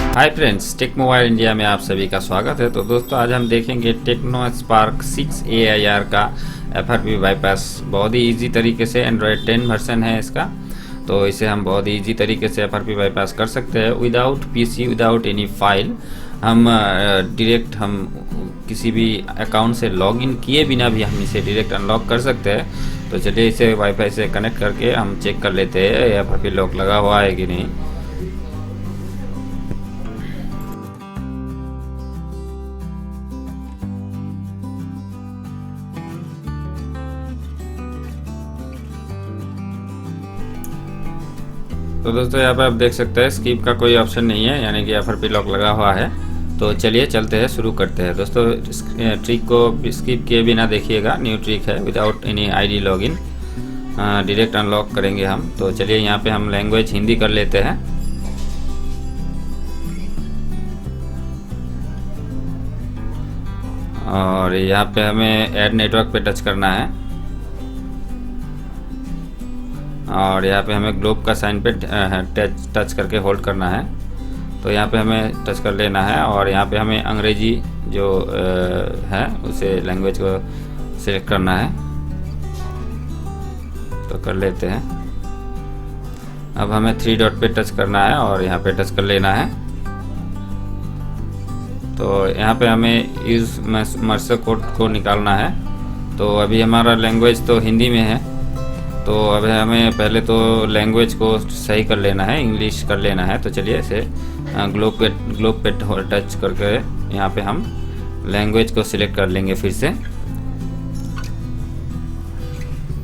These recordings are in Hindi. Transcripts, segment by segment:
हाय फ्रेंड्स, टेक मोबाइल इंडिया में आप सभी का स्वागत है। तो दोस्तों, आज हम देखेंगे टेक्नो स्पार्क 6 AIR का FRP बाईपास। बहुत ही इजी तरीके से एंड्रॉयड 10 वर्जन है इसका, तो इसे हम बहुत ही इजी तरीके से FRP बाईपास कर सकते हैं without PC, without any file. हम डायरेक्ट हम किसी भी अकाउंट से लॉगिन किए बिना भी हम इसे डायरेक्ट अनलॉक कर सकते हैं। तो चलिए इसे वाईफाई से कनेक्ट करके हम चेक कर लेते हैं FRP लॉक लगा हुआ है कि नहीं। तो दोस्तों, यहाँ पर आप देख सकते हैं स्किप का कोई ऑप्शन नहीं है, यानी कि FRP लॉक लगा हुआ है। तो चलिए चलते हैं, शुरू करते हैं। दोस्तों, ट्रिक को स्किप किए बिना देखिएगा, न्यू ट्रिक है, without any ID login direct unlock करेंगे हम। तो चलिए यहाँ पे हम लैंग्वेज हिंदी कर लेते हैं। और यहाँ पे हमें ऐड नेटवर्क पे टच करना है और यहाँ पे हमें ग्लोब का साइन पे टच करके होल्ड करना है। तो यहाँ पे हमें टच कर लेना है और यहाँ पे हमें अंग्रेजी जो है उसे लैंग्वेज को सिलेक्ट करना है। तो कर लेते हैं। अब हमें 3 डॉट पे टच करना है और यहाँ पे टच कर लेना है। तो यहाँ पे हमें यूज मर्सर कोड को निकालना है। तो अभी हमारा लैंग्वेज तो हिंदी में है, तो अब हमें पहले तो लैंग्वेज को सही कर लेना है, इंग्लिश कर लेना है। तो चलिए इसे ग्लोब पे टच करके यहाँ पे हम लैंग्वेज को सिलेक्ट कर लेंगे फिर से।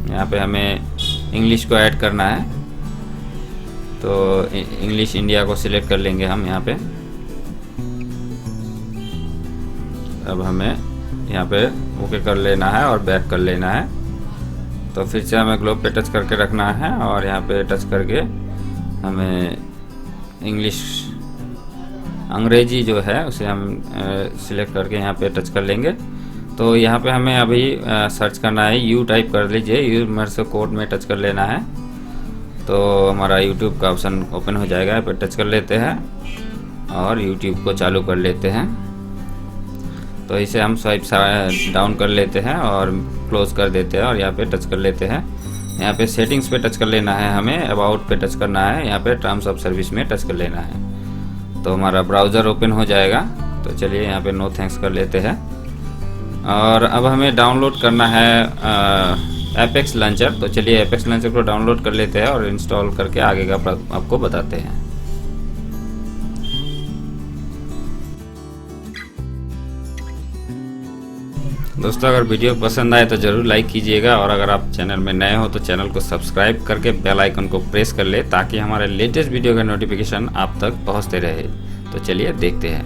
यहाँ पे हमें इंग्लिश को ऐड करना है, तो इंग्लिश इंडिया को सिलेक्ट कर लेंगे हम यहाँ पे। अब हमें यहाँ पे ओके कर लेना है और बैक कर लेना है। तो फिर से हमें ग्लोब पे टच करके रखना है और यहाँ पे टच करके हमें इंग्लिश अंग्रेजी जो है उसे हम सिलेक्ट करके यहाँ पे टच कर लेंगे। तो यहाँ पे हमें अभी सर्च करना है, यू टाइप कर लीजिए, यू मर्सर कोड में टच कर लेना है। तो हमारा यूट्यूब का ऑप्शन ओपन हो जाएगा। यहाँ पे टच कर लेते हैं और यूट्यूब को चालू कर लेते हैं। तो इसे हम स्वाइप डाउन कर लेते हैं और क्लोज कर देते हैं और यहाँ पे टच कर लेते हैं। यहाँ पे सेटिंग्स पे टच कर लेना है, हमें अबाउट पे टच करना है, यहाँ पे टर्म्स ऑफ सर्विस में टच कर लेना है। तो हमारा ब्राउज़र ओपन हो जाएगा। तो चलिए यहाँ पे नो थैंक्स कर लेते हैं। और अब हमें डाउनलोड करना है एपेक्स लॉन्चर। तो चलिए एपेक्स लॉन्चर को डाउनलोड कर लेते हैं और इंस्टॉल करके आगे का आपको बताते हैं। दोस्तों, अगर वीडियो पसंद आए तो ज़रूर लाइक कीजिएगा और अगर आप चैनल में नए हो तो चैनल को सब्सक्राइब करके बेल आइकन को प्रेस कर ले, ताकि हमारे लेटेस्ट वीडियो का नोटिफिकेशन आप तक पहुंचते रहे। तो चलिए देखते हैं।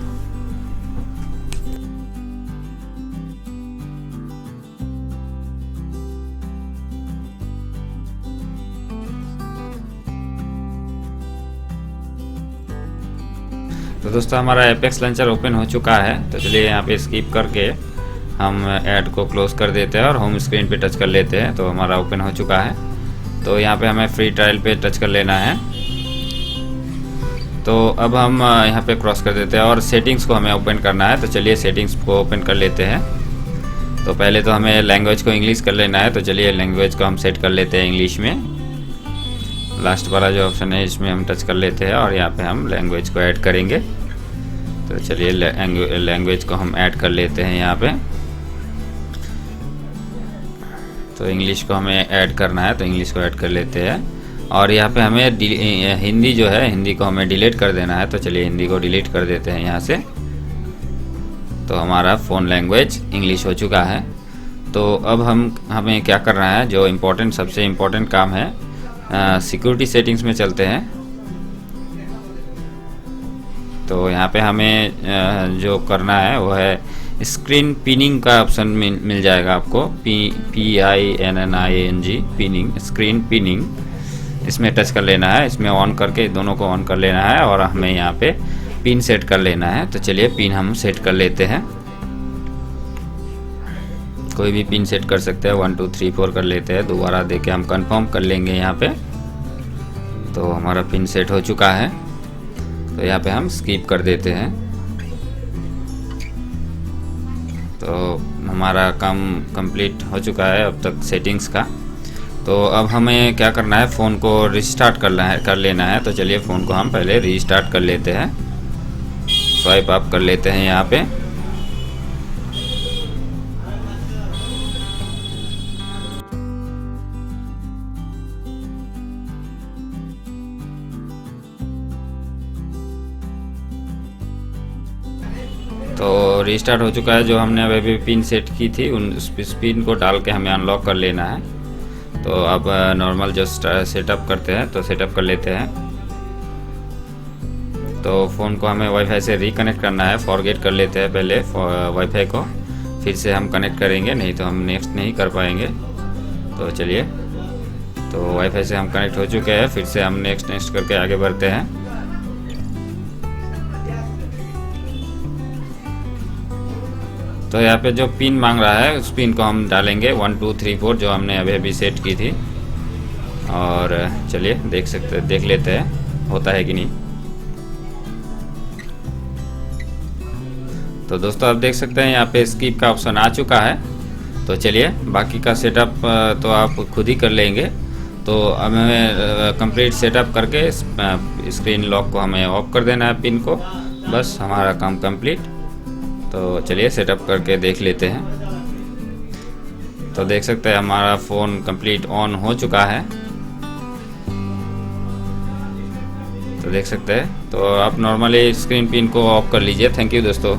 तो दोस्तों, हमारा एपेक्स लॉन्चर ओपन हो चुका है। तो चलिए यहाँ पे स्किप करके हम ऐड को क्लोज कर देते हैं और होम स्क्रीन पे टच कर लेते हैं। तो हमारा ओपन हो चुका है। तो यहाँ पे हमें फ्री ट्रायल पे टच कर लेना है। तो अब हम यहाँ पे क्रॉस कर देते हैं और सेटिंग्स को हमें ओपन करना है। तो चलिए सेटिंग्स को ओपन कर लेते हैं। तो पहले तो हमें लैंग्वेज को इंग्लिश कर लेना है। तो चलिए लैंग्वेज को हम सेट कर लेते हैं इंग्लिश में। लास्ट वाला जो ऑप्शन है इसमें हम टच कर लेते हैं और यहाँ पे हम लैंग्वेज को ऐड करेंगे। तो चलिए लैंग्वेज को हम ऐड कर लेते हैं यहाँ पे। तो इंग्लिश को हमें ऐड करना है, तो इंग्लिश को ऐड कर लेते हैं। और यहाँ पे हमें हिंदी जो है, हिंदी को हमें डिलीट कर देना है। तो चलिए हिंदी को डिलीट कर देते हैं यहाँ से। तो हमारा फ़ोन लैंग्वेज इंग्लिश हो चुका है। तो अब हमें क्या करना है, जो इम्पोर्टेंट सबसे इम्पोर्टेंट काम है, सिक्योरिटी सेटिंग्स में चलते हैं। तो यहाँ पे हमें जो करना है वो है स्क्रीन पिनिंग का ऑप्शन मिल जाएगा आपको, PINNING पिनिंग, स्क्रीन पिनिंग। इसमें टच कर लेना है, इसमें ऑन करके दोनों को ऑन कर लेना है और हमें यहाँ पे पिन सेट कर लेना है। तो चलिए पिन हम सेट कर लेते हैं। कोई भी पिन सेट कर सकते हैं, 1 2 3 4 कर लेते हैं। दोबारा देके हम कंफर्म कर लेंगे यहाँ पे। तो हमारा पिन सेट हो चुका है। तो यहाँ पे हम स्किप कर देते हैं। तो हमारा काम कंप्लीट हो चुका है अब तक सेटिंग्स का। तो अब हमें क्या करना है, फ़ोन को रिस्टार्ट कर लेना है। तो चलिए फ़ोन को हम पहले रीस्टार्ट कर लेते हैं, स्वाइप अप कर लेते हैं यहाँ पे। तो रीस्टार्ट हो चुका है। जो हमने अभी पिन सेट की थी उस पिन को डाल के हमें अनलॉक कर लेना है। तो अब नॉर्मल जो सेटअप करते हैं तो सेटअप कर लेते हैं। तो फ़ोन को हमें वाईफाई से रिकनेक्ट करना है। फॉरगेट कर लेते हैं पहले वाईफाई को, फिर से हम कनेक्ट करेंगे, नहीं तो हम नेक्स्ट नहीं कर पाएंगे। तो चलिए, तो वाईफाई से हम कनेक्ट हो चुके हैं, फिर से हम नेक्स्ट करके आगे बढ़ते हैं। तो यहाँ पे जो पिन मांग रहा है उस पिन को हम डालेंगे 1 2 3 4 जो हमने अभी सेट की थी। और चलिए देख लेते हैं होता है कि नहीं। तो दोस्तों आप देख सकते हैं यहाँ पे स्किप का ऑप्शन आ चुका है। तो चलिए बाकी का सेटअप तो आप खुद ही कर लेंगे। तो अब हमें कंप्लीट सेटअप करके स्क्रीन लॉक को हमें ऑफ कर देना है, पिन को, बस हमारा काम कंप्लीट। तो चलिए सेटअप करके देख लेते हैं। तो देख सकते हैं हमारा फ़ोन कंप्लीट ऑन हो चुका है। तो देख सकते हैं। तो आप नॉर्मली स्क्रीन पिन को ऑफ कर लीजिए। थैंक यू दोस्तों।